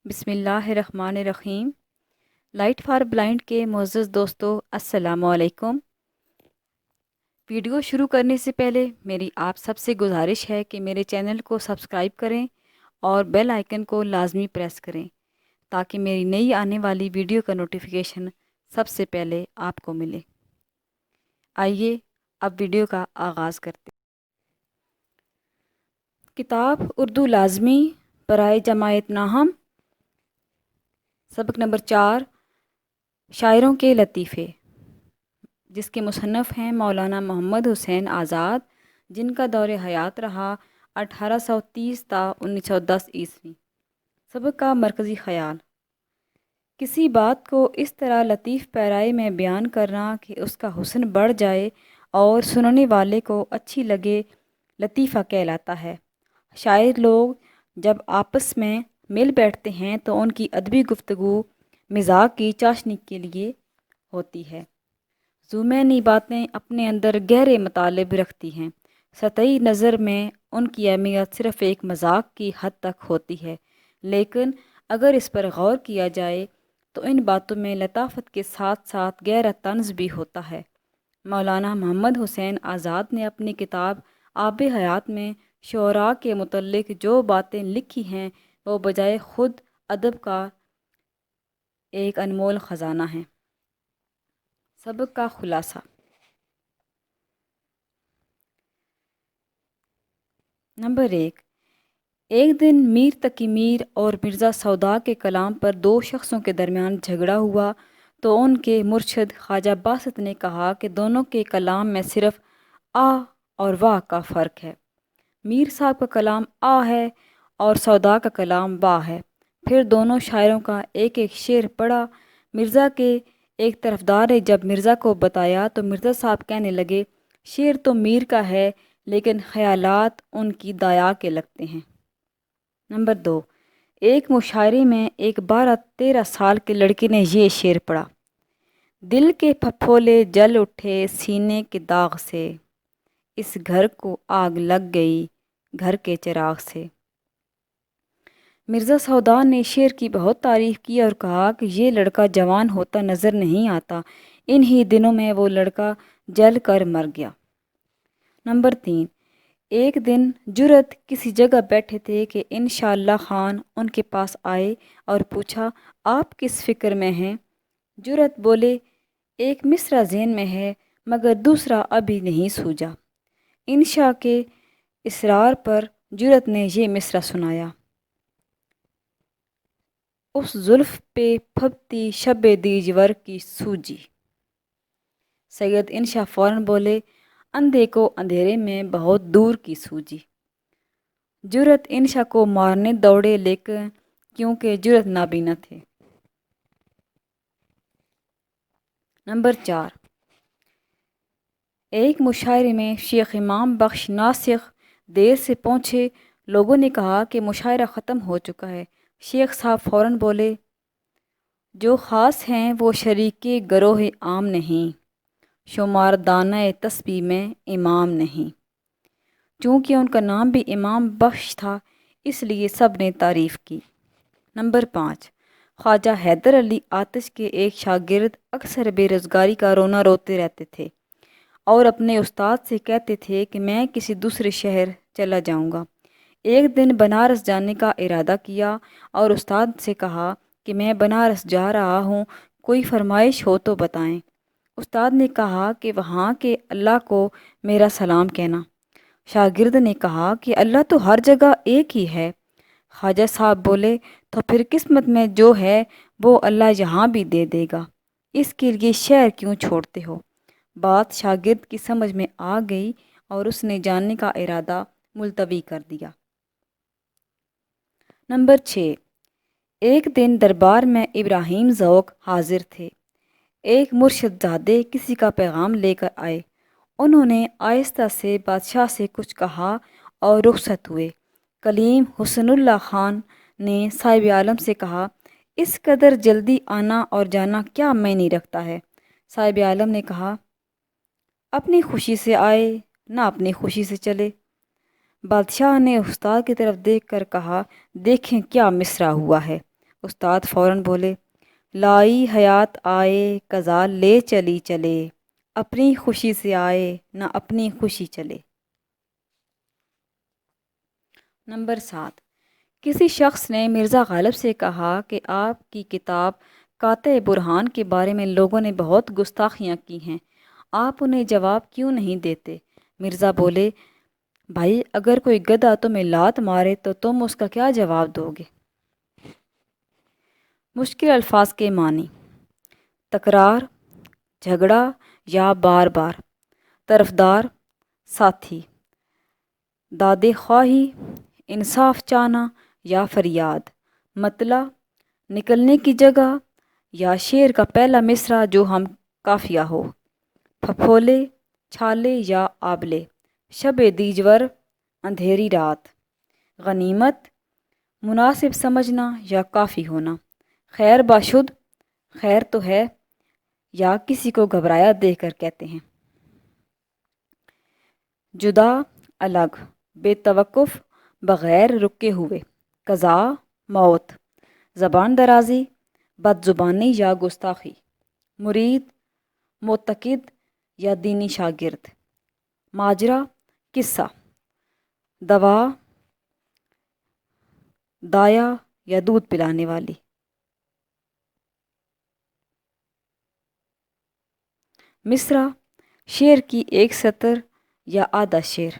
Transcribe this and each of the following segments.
بسم اللہ الرحمن الرحیم۔ لائٹ فار بلائنڈ کے معزز دوستو، السلام علیکم۔ ویڈیو شروع کرنے سے پہلے میری آپ سب سے گزارش ہے کہ میرے چینل کو سبسکرائب کریں اور بیل آئیکن کو لازمی پریس کریں تاکہ میری نئی آنے والی ویڈیو کا نوٹیفیکیشن سب سے پہلے آپ کو ملے۔ آئیے اب ویڈیو کا آغاز کرتے ہیں۔ کتاب اردو لازمی برائے جماعت ناہم، سبق نمبر 4، شاعروں کے لطیفے، جس کے مصنف ہیں مولانا محمد حسین آزاد، جن کا دور حیات رہا 1830 تا 1910 عیسوی۔ سبق کا مرکزی خیال: کسی بات کو اس طرح لطیف پیرائی میں بیان کرنا کہ اس کا حسن بڑھ جائے اور سننے والے کو اچھی لگے، لطیفہ کہلاتا ہے۔ شاعر لوگ جب آپس میں مل بیٹھتے ہیں تو ان کی ادبی گفتگو مزاح کی چاشنی کے لیے ہوتی ہے۔ ذومعنی باتیں اپنے اندر گہرے مطالب رکھتی ہیں۔ سطحی نظر میں ان کی اہمیت صرف ایک مذاق کی حد تک ہوتی ہے، لیکن اگر اس پر غور کیا جائے تو ان باتوں میں لطافت کے ساتھ ساتھ گہرا طنز بھی ہوتا ہے۔ مولانا محمد حسین آزاد نے اپنی کتاب آب حیات میں شعراء کے متعلق جو باتیں لکھی ہیں وہ بجائے خود ادب کا ایک انمول خزانہ ہیں۔ سبق کا خلاصہ: نمبر 1، ایک دن میر تقی میر اور مرزا سودا کے کلام پر دو شخصوں کے درمیان جھگڑا ہوا تو ان کے مرشد خواجہ باسط نے کہا کہ دونوں کے کلام میں صرف آ اور واہ کا فرق ہے۔ میر صاحب کا کلام آ ہے اور سودا کا کلام واہ ہے۔ پھر دونوں شاعروں کا ایک ایک شعر پڑھا۔ مرزا کے ایک طرفدار نے جب مرزا کو بتایا تو مرزا صاحب کہنے لگے، شعر تو میر کا ہے لیکن خیالات ان کی دایا کے لگتے ہیں۔ نمبر 2، ایک مشاعرے میں ایک 12-13 سال کے لڑکے نے یہ شعر پڑھا: دل کے پھپھولے جل اٹھے سینے کے داغ سے، اس گھر کو آگ لگ گئی گھر کے چراغ سے۔ مرزا سودا نے شعر کی بہت تعریف کی اور کہا کہ یہ لڑکا جوان ہوتا نظر نہیں آتا، انہی دنوں میں وہ لڑکا جل کر مر گیا۔ نمبر 3، ایک دن جرت کسی جگہ بیٹھے تھے کہ انشاءاللہ خان ان کے پاس آئے اور پوچھا، آپ کس فکر میں ہیں؟ جرت بولے، ایک مصرع ذہن میں ہے مگر دوسرا ابھی نہیں سوجا۔ انشاء کے اصرار پر جرت نے یہ مصرع سنایا: اس زلف پہ پھبتی شب دیجور کی سوجی۔ سید انشاء فوراً بولے، اندھے کو اندھیرے میں بہت دور کی سوجی۔ جرت انشاء کو مارنے دوڑے لیکن کیونکہ جرت نابینا تھے۔ نمبر 4، ایک مشاعرے میں شیخ امام بخش ناسخ دیر سے پہنچے۔ لوگوں نے کہا کہ مشاعرہ ختم ہو چکا ہے۔ شیخ صاحب فوراً بولے، جو خاص ہیں وہ شریک گروہ عام نہیں، شمار دانہ تسبیح میں امام نہیں۔ چونکہ ان کا نام بھی امام بخش تھا اس لیے سب نے تعریف کی۔ نمبر 5، خواجہ حیدر علی آتش کے ایک شاگرد اکثر بے روزگاری کا رونا روتے رہتے تھے اور اپنے استاد سے کہتے تھے کہ میں کسی دوسرے شہر چلا جاؤں گا۔ ایک دن بنارس جانے کا ارادہ کیا اور استاد سے کہا کہ میں بنارس جا رہا ہوں، کوئی فرمائش ہو تو بتائیں۔ استاد نے کہا کہ وہاں کے اللہ کو میرا سلام کہنا۔ شاگرد نے کہا کہ اللہ تو ہر جگہ ایک ہی ہے۔ خواجہ صاحب بولے، تو پھر قسمت میں جو ہے وہ اللہ یہاں بھی دے دے گا، اس کے لیے شہر کیوں چھوڑتے ہو؟ بات شاگرد کی سمجھ میں آ گئی اور اس نے جاننے کا ارادہ ملتوی کر دیا۔ نمبر 6، ایک دن دربار میں ابراہیم ذوق حاضر تھے۔ ایک مرشد زادے کسی کا پیغام لے کر آئے۔ انہوں نے آہستہ سے بادشاہ سے کچھ کہا اور رخصت ہوئے۔ کلیم حسن اللہ خان نے صاحب عالم سے کہا، اس قدر جلدی آنا اور جانا کیا معنی رکھتا ہے؟ صاحب عالم نے کہا، اپنی خوشی سے آئے نہ اپنی خوشی سے چلے۔ بادشاہ نے استاد کی طرف دیکھ کر کہا، دیکھیں کیا مصرع ہوا ہے۔ استاد فوراً بولے، لائی حیات آئے قضا لے چلی چلے، اپنی خوشی سے آئے نہ اپنی خوشی چلے۔ نمبر 7، کسی شخص نے مرزا غالب سے کہا کہ آپ کی کتاب قاطع برہان کے بارے میں لوگوں نے بہت گستاخیاں کی ہیں، آپ انہیں جواب کیوں نہیں دیتے؟ مرزا بولے، بھائی اگر کوئی گدھا تمہیں لات مارے تو تم اس کا کیا جواب دو گے؟ مشکل الفاظ کے معنی: تکرار، جھگڑا یا بار بار، طرفدار، ساتھی، داد خواہی، انصاف چاہنا یا فریاد، مطلع، نکلنے کی جگہ یا شعر کا پہلا مصرع جو ہم قافیہ ہو، پھپھولے، چھالے یا آبلے، شب دیجور، اندھیری رات، غنیمت، مناسب سمجھنا یا کافی ہونا، خیر باشد، خیر تو ہے، یا کسی کو گھبرایا دیکھ کر کہتے ہیں۔ جدا، الگ، بے توقف، بغیر رکے ہوئے، قضا، موت، زبان درازی، بد زبانی یا گستاخی، مرید، معتقد یا دینی شاگرد، ماجرا، قصہ، دوا، دایا یا دودھ پلانے والی، مصرع، شعر کی ایک سطر یا آدھا شعر،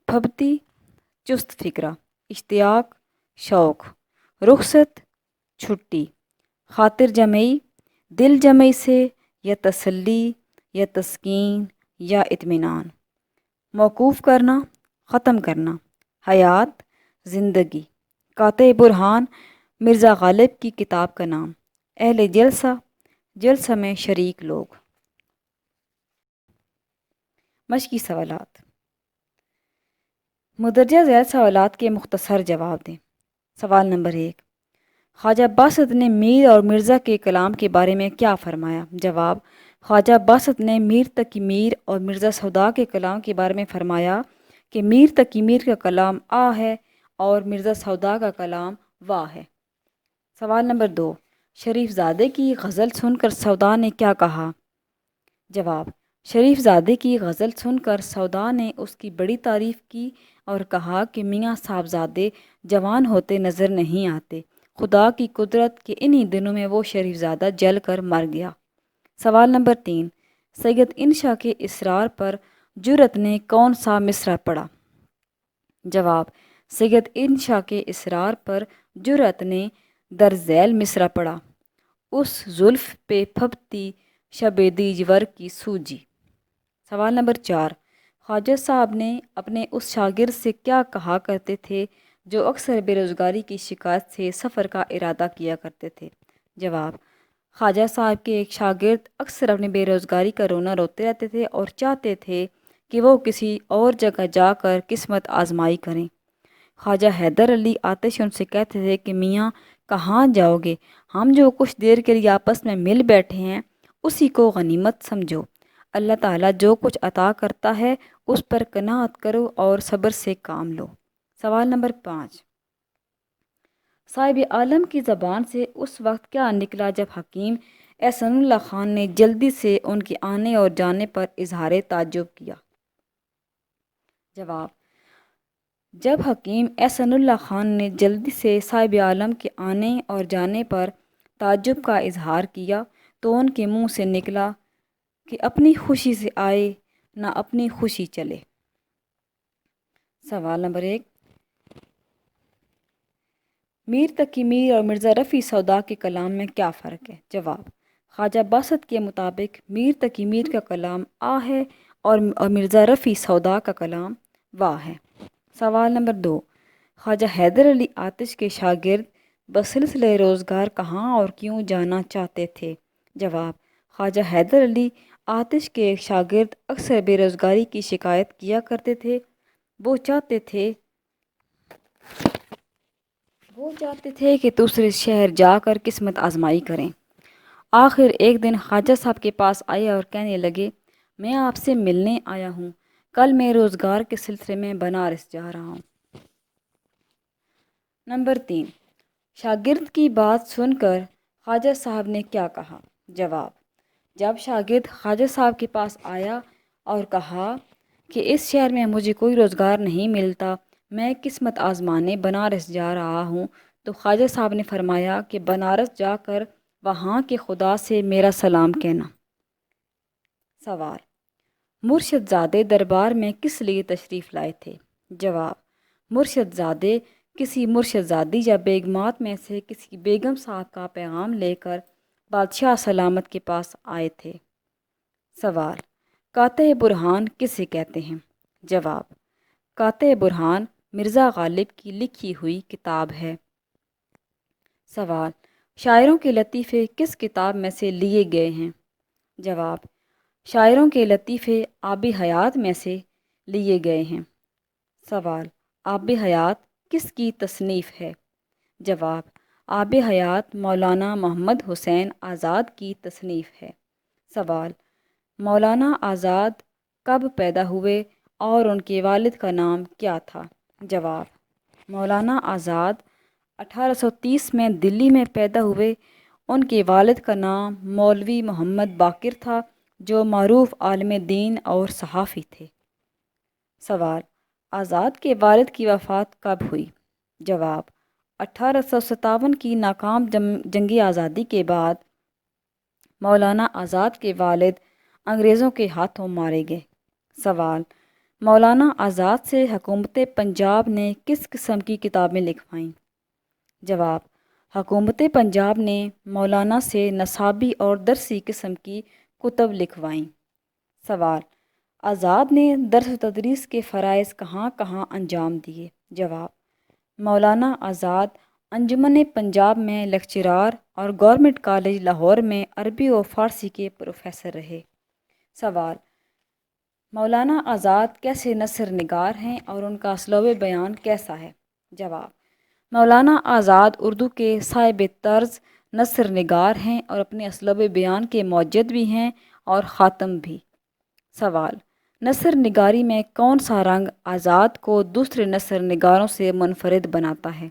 پھبتی، چست فکرہ، اشتیاق، شوق، رخصت، چھٹی، خاطر جمعی، دل جمعی سے یا تسلی یا تسکین یا اطمینان، موقوف کرنا، ختم کرنا، حیات، زندگی، قاطع برہان مرزا غالب کی کتاب کا نام، اہل جلسہ، جلسہ میں شریک لوگ۔ مشقی سوالات: مندرجہ ذیل سوالات کے مختصر جواب دیں۔ سوال نمبر 1، خواجہ باسط نے میر اور مرزا کے کلام کے بارے میں کیا فرمایا؟ جواب: خواجہ باسط نے میر تقی میر اور مرزا سودا کے کلام کے بارے میں فرمایا کہ میر تقی میر کا کلام آ ہے اور مرزا سودا کا کلام وا ہے۔ سوال نمبر 2، شریف زادے کی غزل سن کر سودا نے کیا کہا؟ جواب: شریف زادے کی غزل سن کر سودا نے اس کی بڑی تعریف کی اور کہا کہ میاں صاحب زادے جوان ہوتے نظر نہیں آتے، خدا کی قدرت کہ انہی دنوں میں وہ شریف زادہ جل کر مر گیا۔ سوال نمبر 3، سید انشا کے اصرار پر جرأت نے کون سا مصرع پڑھا؟ جواب: سید انشا کے اصرار پر جرأت نے در ذیل مصرع پڑھا، اس زلف پہ پھبتی شب دیجور کی سوجی۔ سوال نمبر 4، خواجہ صاحب نے اپنے اس شاگرد سے کیا کہا کرتے تھے جو اکثر بے روزگاری کی شکایت سے سفر کا ارادہ کیا کرتے تھے؟ جواب: خواجہ صاحب کے ایک شاگرد اکثر اپنی بے روزگاری کا رونا روتے رہتے تھے اور چاہتے تھے کہ وہ کسی اور جگہ جا کر قسمت آزمائی کریں۔ خواجہ حیدر علی آتش ان سے کہتے تھے کہ میاں کہاں جاؤ گے؟ ہم جو کچھ دیر کے لیے آپس میں مل بیٹھے ہیں اسی کو غنیمت سمجھو۔ اللہ تعالیٰ جو کچھ عطا کرتا ہے اس پر قناعت کرو اور صبر سے کام لو۔ سوال نمبر 5، صاحب عالم کی زبان سے اس وقت کیا نکلا جب حکیم احسن اللہ خان نے جلدی سے ان کے آنے اور جانے پر اظہار تعجب کیا؟ جواب: جب حکیم احسن اللہ خان نے جلدی سے صاحب عالم کے آنے اور جانے پر تعجب کا اظہار کیا تو ان کے منہ سے نکلا کہ اپنی خوشی سے آئے نہ اپنی خوشی چلے۔ سوال نمبر 1، میر تقی میر اور مرزا رفیع سودا کے کلام میں کیا فرق ہے؟ جواب: خواجہ باسط کے مطابق میر تقی میر کا کلام آ ہے اور مرزا رفیع سودا کا کلام وا ہے۔ سوال نمبر 2، خواجہ حیدر علی آتش کے شاگرد بسلسلہ روزگار کہاں اور کیوں جانا چاہتے تھے؟ جواب: خواجہ حیدر علی آتش کے ایک شاگرد اکثر بے روزگاری کی شکایت کیا کرتے تھے، وہ چاہتے تھے کہ دوسرے شہر جا کر قسمت آزمائی کریں۔ آخر ایک دن خواجہ صاحب کے پاس آئے اور کہنے لگے، میں آپ سے ملنے آیا ہوں، کل میں روزگار کے سلسلے میں بنارس جا رہا ہوں۔ نمبر 3، شاگرد کی بات سن کر خواجہ صاحب نے کیا کہا؟ جواب: جب شاگرد خواجہ صاحب کے پاس آیا اور کہا کہ اس شہر میں مجھے کوئی روزگار نہیں ملتا، میں قسمت آزمانے بنارس جا رہا ہوں، تو خواجہ صاحب نے فرمایا کہ بنارس جا کر وہاں کے خدا سے میرا سلام کہنا۔ سوال: مرشد زادے دربار میں کس لیے تشریف لائے تھے؟ جواب: مرشد زادے کسی مرشد زادی یا بیگمات میں سے کسی بیگم صاحب کا پیغام لے کر بادشاہ سلامت کے پاس آئے تھے۔ سوال: قاطع برہان کسے کہتے ہیں؟ جواب: قاطع برہان مرزا غالب کی لکھی ہوئی کتاب ہے۔ سوال: شاعروں کے لطیفے کس کتاب میں سے لیے گئے ہیں؟ جواب: شاعروں کے لطیفے آب حیات میں سے لیے گئے ہیں۔ سوال: آب حیات کس کی تصنیف ہے؟ جواب: آب حیات مولانا محمد حسین آزاد کی تصنیف ہے۔ سوال: مولانا آزاد کب پیدا ہوئے اور ان کے والد کا نام کیا تھا؟ جواب: مولانا آزاد 1830 میں دلی میں پیدا ہوئے۔ ان کے والد کا نام مولوی محمد باقر تھا، جو معروف عالم دین اور صحافی تھے۔ سوال: آزاد کے والد کی وفات کب ہوئی؟ جواب: 1857 کی ناکام جنگی آزادی کے بعد مولانا آزاد کے والد انگریزوں کے ہاتھوں مارے گئے۔ سوال: مولانا آزاد سے حکومت پنجاب نے کس قسم کی کتابیں لکھوائیں؟ جواب: حکومت پنجاب نے مولانا سے نصابی اور درسی قسم کی کتب لکھوائیں۔ سوال: آزاد نے درس و تدریس کے فرائض کہاں کہاں انجام دیے؟ جواب: مولانا آزاد انجمن پنجاب میں لیکچرار اور گورنمنٹ کالج لاہور میں عربی و فارسی کے پروفیسر رہے۔ سوال: مولانا آزاد کیسے نثر نگار ہیں اور ان کا اسلوب بیان کیسا ہے؟ جواب: مولانا آزاد اردو کے صاحب طرز نثر نگار ہیں اور اپنے اسلوب بیان کے موجد بھی ہیں اور خاتم بھی۔ سوال: نثر نگاری میں کون سا رنگ آزاد کو دوسرے نثر نگاروں سے منفرد بناتا ہے؟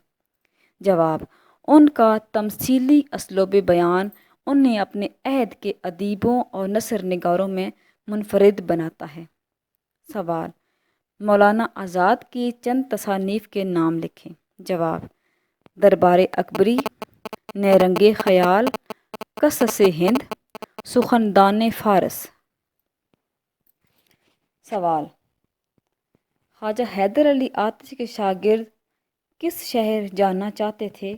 جواب: ان کا تمثیلی اسلوب بیان انہیں اپنے عہد کے ادیبوں اور نثر نگاروں میں منفرد بناتا ہے۔ سوال: مولانا آزاد کی چند تصانیف کے نام لکھیں۔ جواب: دربار اکبری، نیرنگ خیال، قصص ہند، سخندان فارس۔ سوال: خواجہ حیدر علی آتش کے شاگرد کس شہر جانا چاہتے تھے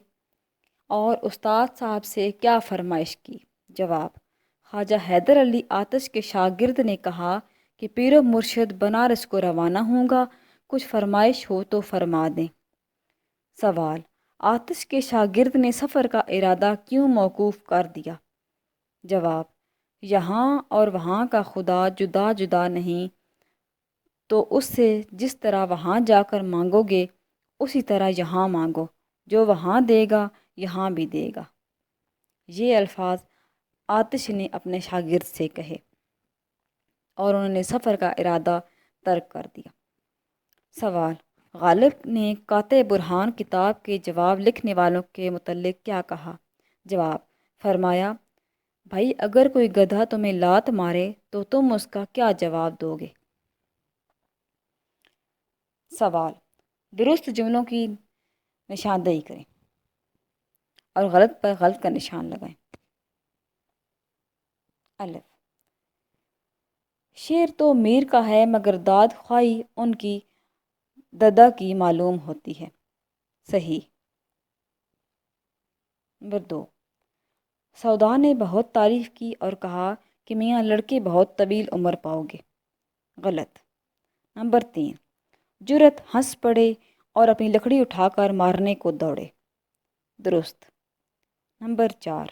اور استاد صاحب سے کیا فرمائش کی؟ جواب: خواجہ حیدر علی آتش کے شاگرد نے کہا کہ پیر و مرشد بنارس کو روانہ ہوں گا، کچھ فرمائش ہو تو فرما دیں۔ سوال: آتش کے شاگرد نے سفر کا ارادہ کیوں موقوف کر دیا؟ جواب: یہاں اور وہاں کا خدا جدا جدا نہیں، تو اس سے جس طرح وہاں جا کر مانگو گے اسی طرح یہاں مانگو، جو وہاں دے گا یہاں بھی دے گا۔ یہ الفاظ آتش نے اپنے شاگرد سے کہے اور انہوں نے سفر کا ارادہ ترک کر دیا۔ سوال: غالب نے قاطع برہان کتاب کے جواب لکھنے والوں کے متعلق کیا کہا؟ جواب: فرمایا، بھائی اگر کوئی گدھا تمہیں لات مارے تو تم اس کا کیا جواب دو گے؟ سوال: درست جملوں کی نشاندہی کریں اور غلط پر غلط کا نشان لگائیں۔ الف: شعر تو میر کا ہے مگر داد خواہی ان کی ددا کی معلوم ہوتی ہے۔ صحیح۔ نمبر 2، سودا نے بہت تعریف کی اور کہا کہ میاں لڑکے بہت طویل عمر پاؤ گے۔ غلط۔ نمبر 3، جرت ہنس پڑے اور اپنی لکڑی اٹھا کر مارنے کو دوڑے۔ درست۔ نمبر 4،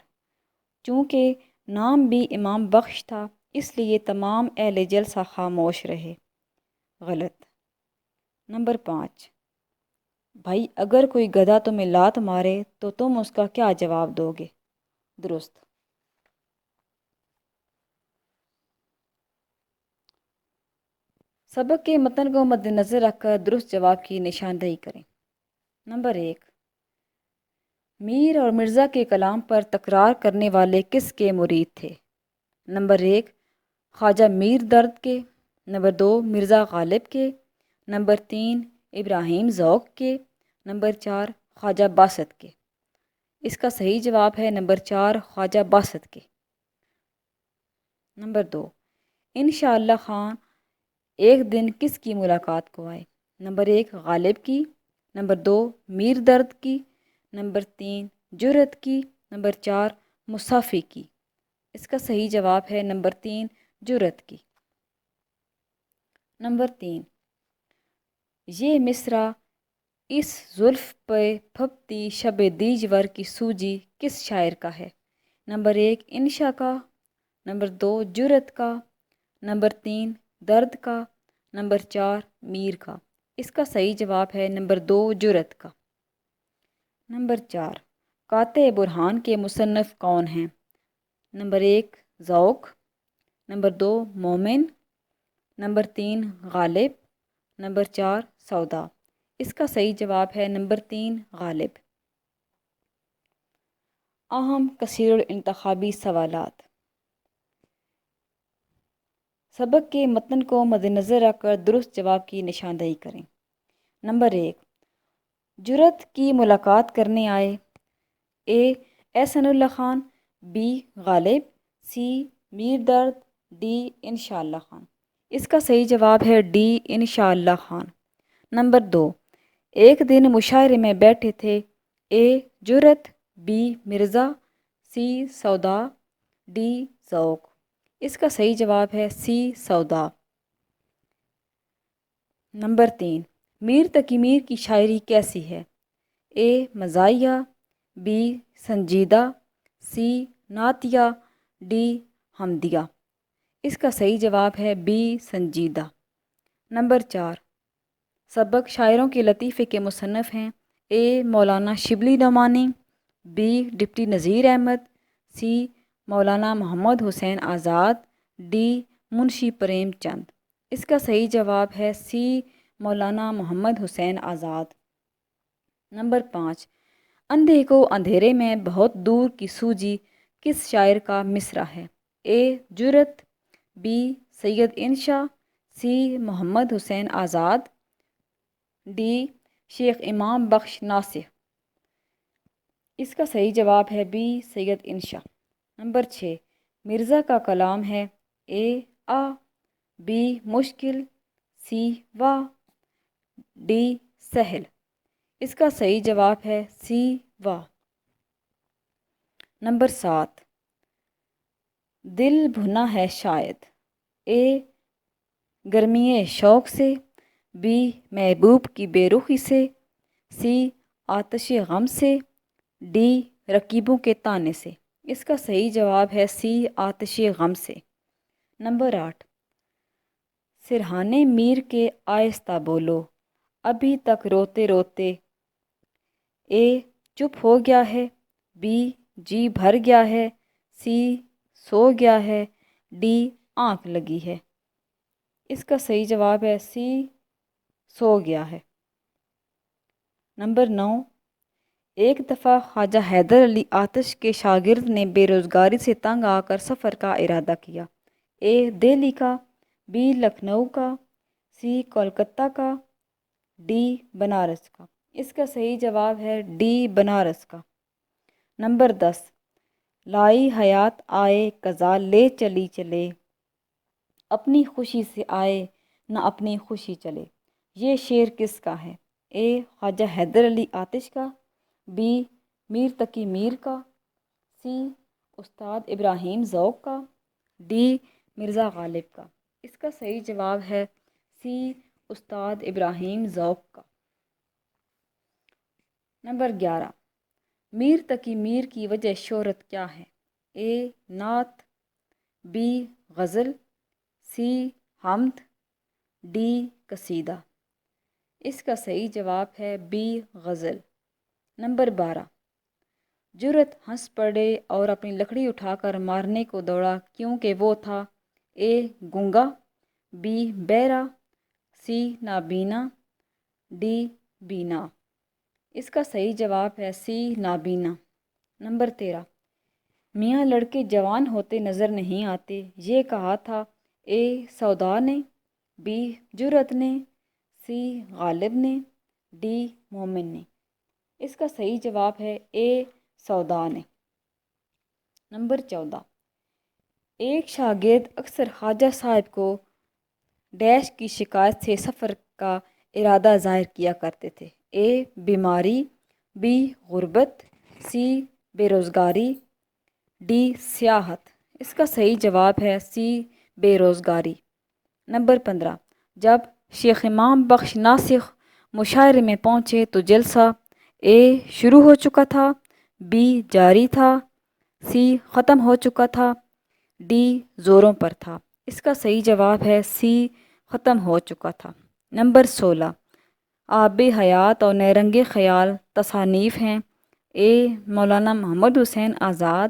چونکہ نام بھی امام بخش تھا اس لیے تمام اہل جلسہ خاموش رہے۔ غلط۔ نمبر 5، بھائی اگر کوئی گدھا تمہیں لات مارے تو تم اس کا کیا جواب دو گے؟ درست۔ سبق کے متن کو مد نظر رکھ کر درست جواب کی نشاندہی کریں۔ نمبر 1، میر اور مرزا کے کلام پر تکرار کرنے والے کس کے مرید تھے؟ نمبر 1 خواجہ میر درد کے، نمبر 2 مرزا غالب کے، نمبر 3 ابراہیم ذوق کے، نمبر 4 خواجہ باسط کے۔ اس کا صحیح جواب ہے نمبر 4 خواجہ باسط کے۔ نمبر 2 انشاءاللہ خان ایک دن کس کی ملاقات کو آئے؟ نمبر 1 غالب کی، نمبر 2 میر درد کی، نمبر 3 جرت کی، نمبر 4 مصافی کی۔ اس کا صحیح جواب ہے نمبر 3 جرت کی۔ نمبر 3 یہ مصرع اس زلف پہ پھبتی شب دیجور کی سوجی کس شاعر کا ہے؟ نمبر 1 انشا کا، نمبر 2 جرت کا، نمبر 3 درد کا، نمبر 4 میر کا۔ اس کا صحیح جواب ہے نمبر 2 جرت کا۔ نمبر 4 قاطع برہان کے مصنف کون ہیں؟ نمبر 1 ذوق، نمبر 2 مومن، نمبر 3 غالب، نمبر 4 سودا۔ اس کا صحیح جواب ہے نمبر 3 غالب۔ اہم کثیر الانتخابی سوالات۔ سبق کے متن کو مد نظر رکھ کر درست جواب کی نشاندہی کریں۔ نمبر 1 جرت کی ملاقات کرنے آئے؟ اے احسن اللہ خان، بی غالب، سی میر درد، ڈی انشاءاللہ خان۔ اس کا صحیح جواب ہے ڈی انشاءاللہ خان۔ نمبر 2 ایک دن مشاعرے میں بیٹھے تھے؟ اے جرت، بی مرزا، سی سودا، ڈی ذوق۔ اس کا صحیح جواب ہے سی سودا۔ نمبر 3 میر تقی میر کی شاعری کیسی ہے؟ اے مزاحیہ، بی سنجیدہ، سی نعتیہ، ڈی حمدیہ۔ اس کا صحیح جواب ہے بی سنجیدہ۔ نمبر 4 سبق شاعروں کے لطیفے کے مصنف ہیں؟ A Maulana Shibli Nomani, be deputy Nazir Ahmad, C Maulana Muhammad Hussain Azad, D Munshi Prem Chand. اس کا صحیح جواب ہے سی مولانا محمد حسین آزاد۔ نمبر 5 اندھے کو اندھیرے میں بہت دور کی سوجی کس شاعر کا مصرع ہے؟ اے جرت، بی سید انشا، سی محمد حسین آزاد، ڈی شیخ امام بخش ناصح۔ اس کا صحیح جواب ہے بی سید انشا۔ نمبر 6 مرزا کا کلام ہے؟ اے آ، بی مشکل، سی وا، ڈی سہل۔ اس کا صحیح جواب ہے سی وا۔ نمبر 7 دل بھنا ہے شاید؟ اے گرمی شوق سے، بی محبوب کی بے رخی سے، سی آتش غم سے، ڈی رقیبوں کے طعنے سے۔ اس کا صحیح جواب ہے سی آتش غم سے۔ نمبر 8 سرہانے میر کے آہستہ بولو، ابھی تک روتے روتے؟ اے چپ ہو گیا ہے، بی جی بھر گیا ہے، سی سو گیا ہے، ڈی آنکھ لگی ہے۔ اس کا صحیح جواب ہے سی سو گیا ہے۔ نمبر 9 ایک دفعہ خواجہ حیدر علی آتش کے شاگرد نے بے روزگاری سے تنگ آ کر سفر کا ارادہ کیا؟ اے دہلی کا، بی لکھنؤ کا، سی کولکتہ کا، ڈی بنارس کا۔ اس کا صحیح جواب ہے ڈی بنارس کا۔ نمبر 10 لائی حیات آئے قضا لے چلی چلے، اپنی خوشی سے آئے نہ اپنی خوشی چلے۔ یہ شعر کس کا ہے؟ اے خواجہ حیدر علی آتش کا، بی میر تقی میر کا، سی استاد ابراہیم ذوق کا، ڈی مرزا غالب کا۔ اس کا صحیح جواب ہے سی استاد ابراہیم ذوق کا۔ نمبر 11 میر تقی میر کی وجہ شہرت کیا ہے؟ اے نعت، بی غزل، سی حمد، ڈی قصیدہ۔ اس کا صحیح جواب ہے بی غزل۔ نمبر 12 جرت ہنس پڑے اور اپنی لکڑی اٹھا کر مارنے کو دوڑا کیونکہ وہ تھا؟ اے گنگا، بی بہرا، سی نابینا، ڈی بینا۔ اس کا صحیح جواب ہے سی نابینا۔ نمبر 13، میاں لڑکے جوان ہوتے نظر نہیں آتے، یہ کہا تھا اے سودا نے، بی جرأت نے، سی غالب نے، ڈی مومن نے۔ اس کا صحیح جواب ہے اے سودا نے۔ نمبر 14، ایک شاگرد اکثر خواجہ صاحب کو ڈیش کی شکایت سے سفر کا ارادہ ظاہر کیا کرتے تھے، اے بیماری، بی غربت، سی بے روزگاری، ڈی سیاحت۔ اس کا صحیح جواب ہے سی بے روزگاری۔ نمبر 15، جب شیخ امام بخش ناسخ مشاعرے میں پہنچے تو جلسہ اے شروع ہو چکا تھا، بی جاری تھا، سی ختم ہو چکا تھا، ڈی زوروں پر تھا۔ اس کا صحیح جواب ہے سی ختم ہو چکا تھا۔ نمبر 16، آب حیات اور نیرنگ خیال تصانیف ہیں، A Maulana Muhammad Hussain Azad,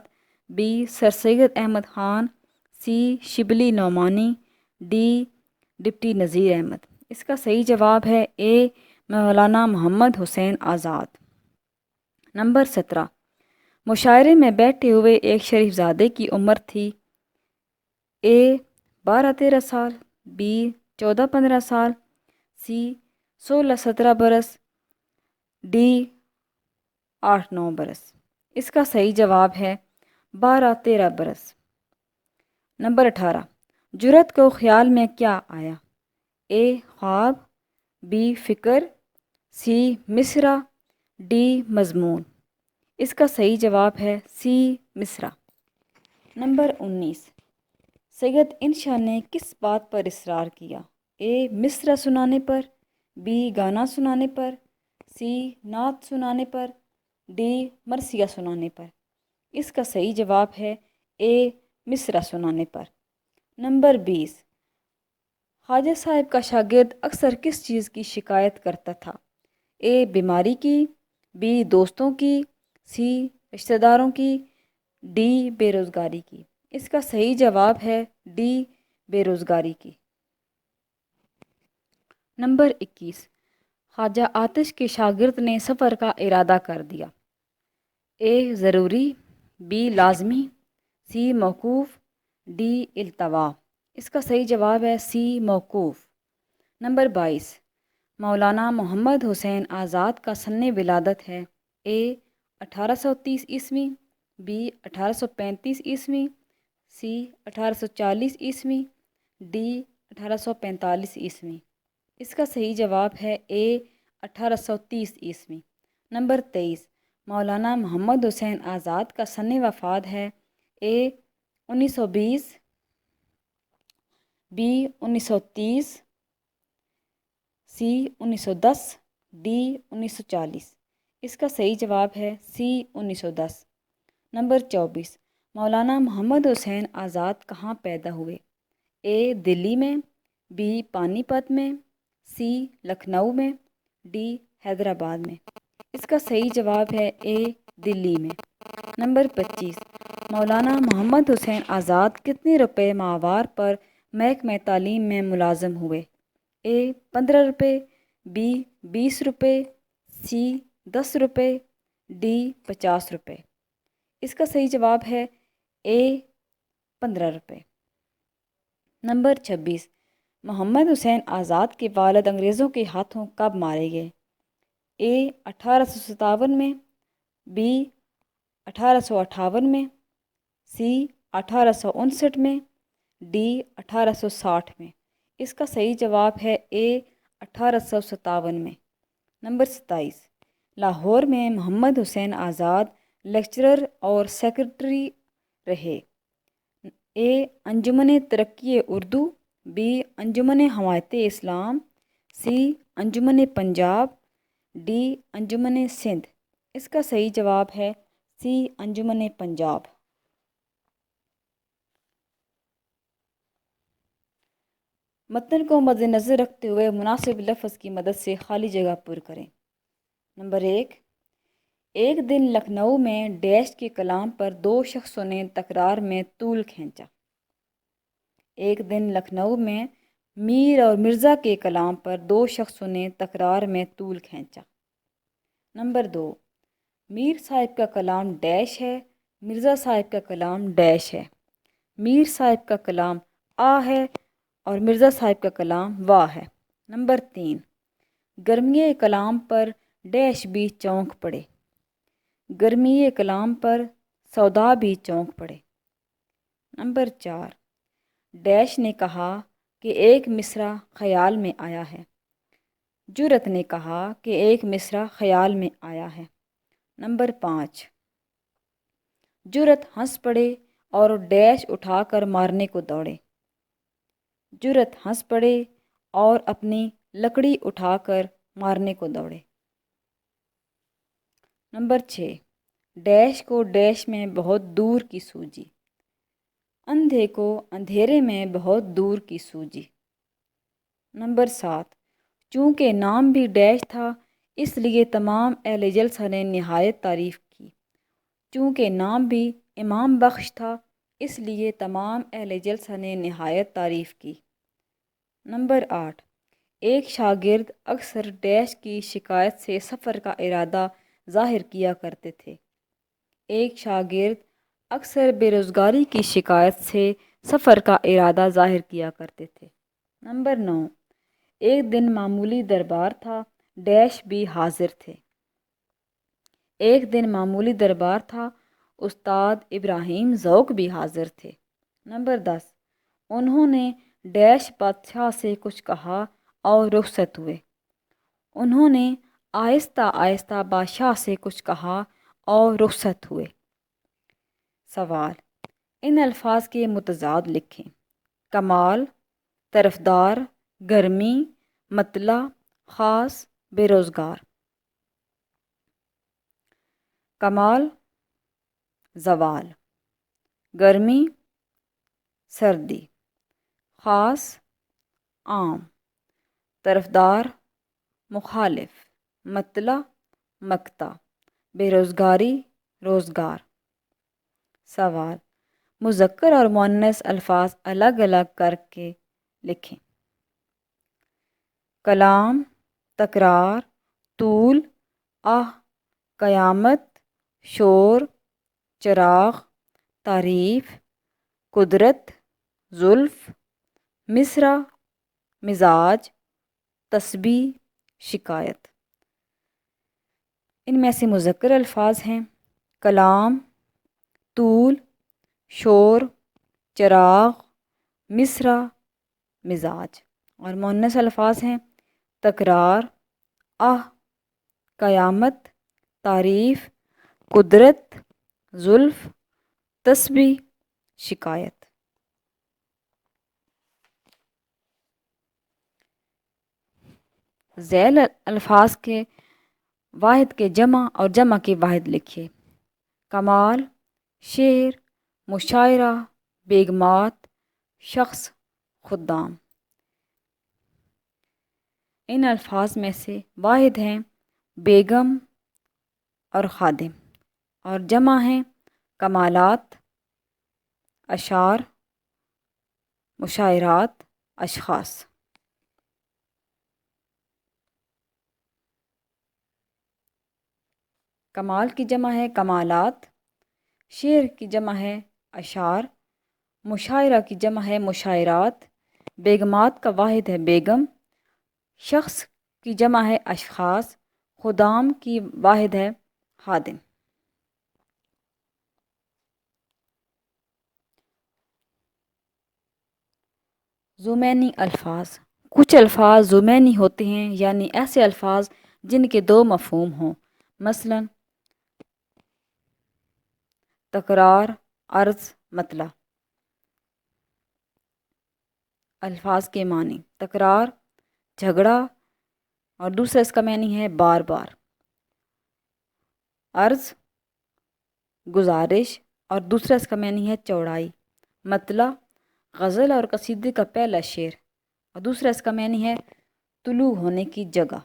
B sir Syed Ahmad Khan, C Shibli Nomani, D deputy Nazir Ahmad. اس کا صحیح جواب ہے اے مولانا محمد حسین آزاد۔ نمبر 17، مشاعرے میں بیٹھے ہوئے ایک شریف زادے کی عمر تھی، اے 12-13 سال، بی 14-15 سال، سی 16-17 برس، ڈی 8-9 برس۔ اس کا صحیح جواب ہے 12-13 برس۔ نمبر 18، جرأت کو خیال میں کیا آیا، اے خواب، بی فکر، سی مصرع، ڈی مضمون۔ اس کا صحیح جواب ہے سی مصرع۔ نمبر 19، سید انشا نے کس بات پر اصرار کیا، اے مصرع سنانے پر، بی گانا سنانے پر، سی نعت سنانے پر، ڈی مرثیہ سنانے پر۔ اس کا صحیح جواب ہے اے مصرع سنانے پر۔ نمبر 20، خواجہ صاحب کا شاگرد اکثر کس چیز کی شکایت کرتا تھا، اے بیماری کی، بی دوستوں کی، سی رشتہ داروں کی، ڈی بے روزگاری کی۔ اس کا صحیح جواب ہے ڈی بے روزگاری کی۔ نمبر 21، خواجہ آتش کے شاگرد نے سفر کا ارادہ کر دیا، اے ضروری، بی لازمی، سی موقوف، ڈی التوا۔ اس کا صحیح جواب ہے سی موقوف۔ نمبر 22، مولانا محمد حسین آزاد کا سن ولادت ہے، اے 1830 عیسوی، بی 1835 عیسوی، سی 1840 عیسوی، ڈی 1845 عیسوی۔ اس کا صحیح جواب ہے اے 1830 عیسوی۔ نمبر 23، مولانا محمد حسین آزاد کا سن وفات ہے، اے 1920، بی 1930، سی 1910، ڈی 1940۔ اس کا صحیح جواب ہے سی 1910۔ نمبر 24، مولانا محمد حسین آزاد کہاں پیدا ہوئے، اے دلی میں، بی پانی پت میں، سی لکھنؤ میں، ڈی حیدرآباد میں۔ اس کا صحیح جواب ہے اے دلی میں۔ نمبر 25، مولانا محمد حسین آزاد کتنے روپے ماہوار پر محکمہ تعلیم میں ملازم ہوئے، اے 15 روپے، بی 20 روپے، سی 10 روپے، ڈی 50 روپے۔ اس کا صحیح جواب ہے اے 15 روپے۔ نمبر 26، محمد حسین آزاد کے والد انگریزوں کے ہاتھوں کب مارے گئے، اے 1857 میں، بی 1858 میں، سی 1859 میں، ڈی 1860 میں۔ اس کا صحیح جواب ہے اے 1857 میں۔ نمبر 27، لاہور میں محمد حسین آزاد لیکچرر اور سیکرٹری رہے، اے انجمن ترقی اردو، بی انجمن حمایت اسلام، سی انجمن پنجاب، ڈی انجمن سندھ۔ اس کا صحیح جواب ہے سی انجمن پنجاب۔ متن کو مد نظر رکھتے ہوئے مناسب لفظ کی مدد سے خالی جگہ پر کریں۔ نمبر 1، ایک دن لکھنؤ میں ڈیش کے کلام پر 2 شخصوں نے تکرار میں طول کھینچا۔ ایک دن لکھنؤ میں میر اور مرزا کے کلام پر 2 شخصوں نے تکرار میں طول کھینچا۔ نمبر 2، میر صاحب کا کلام ڈیش ہے، مرزا صاحب کا کلام ڈیش ہے۔ میر صاحب کا کلام آ ہے اور مرزا صاحب کا کلام واہ ہے۔ نمبر 3، گرمیِ کلام پر ڈیش بھی چونک پڑے، گرمیِ کلام پر سودا بھی چونک پڑے۔ نمبر 4، ڈیش نے کہا کہ ایک مصرع خیال میں آیا ہے، جرت نے کہا کہ ایک مصرع خیال میں آیا ہے۔ نمبر 5، جرت ہنس پڑے اور ڈیش اٹھا کر مارنے کو دوڑے، جرت ہنس پڑے اور اپنی لکڑی اٹھا کر مارنے کو دوڑے۔ نمبر 6، ڈیش کو ڈیش میں بہت دور کی سوجی، اندھے کو اندھیرے میں بہت دور کی سوجی۔ نمبر 7، چونکہ نام بھی ڈیش تھا اس لیے تمام اہل جلسہ نے نہایت تعریف کی، چونکہ نام بھی امام بخش تھا اس لیے تمام اہل جلسہ نے نہایت تعریف کی۔ نمبر 8، ایک شاگرد اکثر ڈیش کی شکایت سے سفر کا ارادہ ظاہر کیا کرتے تھے، ایک شاگرد اکثر بے روزگاری کی شکایت سے سفر کا ارادہ ظاہر کیا کرتے تھے۔ نمبر 9، ایک دن معمولی دربار تھا، ڈیش بھی حاضر تھے، ایک دن معمولی دربار تھا، استاد ابراہیم ذوق بھی حاضر تھے۔ نمبر 10، انہوں نے ڈیش بادشاہ سے کچھ کہا اور رخصت ہوئے، انہوں نے آہستہ آہستہ بادشاہ سے کچھ کہا اور رخصت ہوئے۔ سوال، ان الفاظ کے متضاد لکھیں۔ کمال، طرفدار، گرمی، مطلع، خاص، بے روزگار۔ کمال زوال، گرمی سردی، خاص عام، طرفدار مخالف، مطلع مقطع، بے روزگاری روزگار۔ سوال، مذکر اور مؤنث الفاظ الگ الگ کر کے لکھیں۔ کلام، تکرار، طول، قیامت، شور، چراغ، تعریف، قدرت، زلف، مصرع، مزاج، تسبیح، شکایت۔ ان میں سے مذکر الفاظ ہیں کلام، طول، شور، چراغ، مصرع، مزاج، اور مؤنث الفاظ ہیں تکرار، قیامت، تعریف، قدرت، زلف، تسبیح، شکایت۔ ذیل الفاظ کے واحد کے جمع اور جمع کے واحد لکھیے۔ کمال، شعر، مشاعرہ، بیگمات، شخص، خدام۔ ان الفاظ میں سے واحد ہیں بیگم اور خادم، اور جمع ہیں کمالات، اشعار، مشاعرات، اشخاص۔ کمال کی جمع ہے کمالات، شعر کی جمع ہے اشعار، مشاعرہ کی جمع ہے مشاعرات، بیگمات کا واحد ہے بیگم، شخص کی جمع ہے اشخاص، خدام کی واحد ہے خادم۔ ضمینی الفاظ، کچھ الفاظ ضمینی ہوتے ہیں یعنی ایسے الفاظ جن کے دو مفہوم ہوں، مثلا تکرار، عرض، مطلع۔ الفاظ کے معنی، تکرار جھگڑا اور دوسرا اس کا معنی ہے بار بار، عرض گزارش اور دوسرا اس کا معنی ہے چوڑائی، مطلع غزل اور قصیدے کا پہلا شعر اور دوسرا اس کا معنی ہے طلوع ہونے کی جگہ۔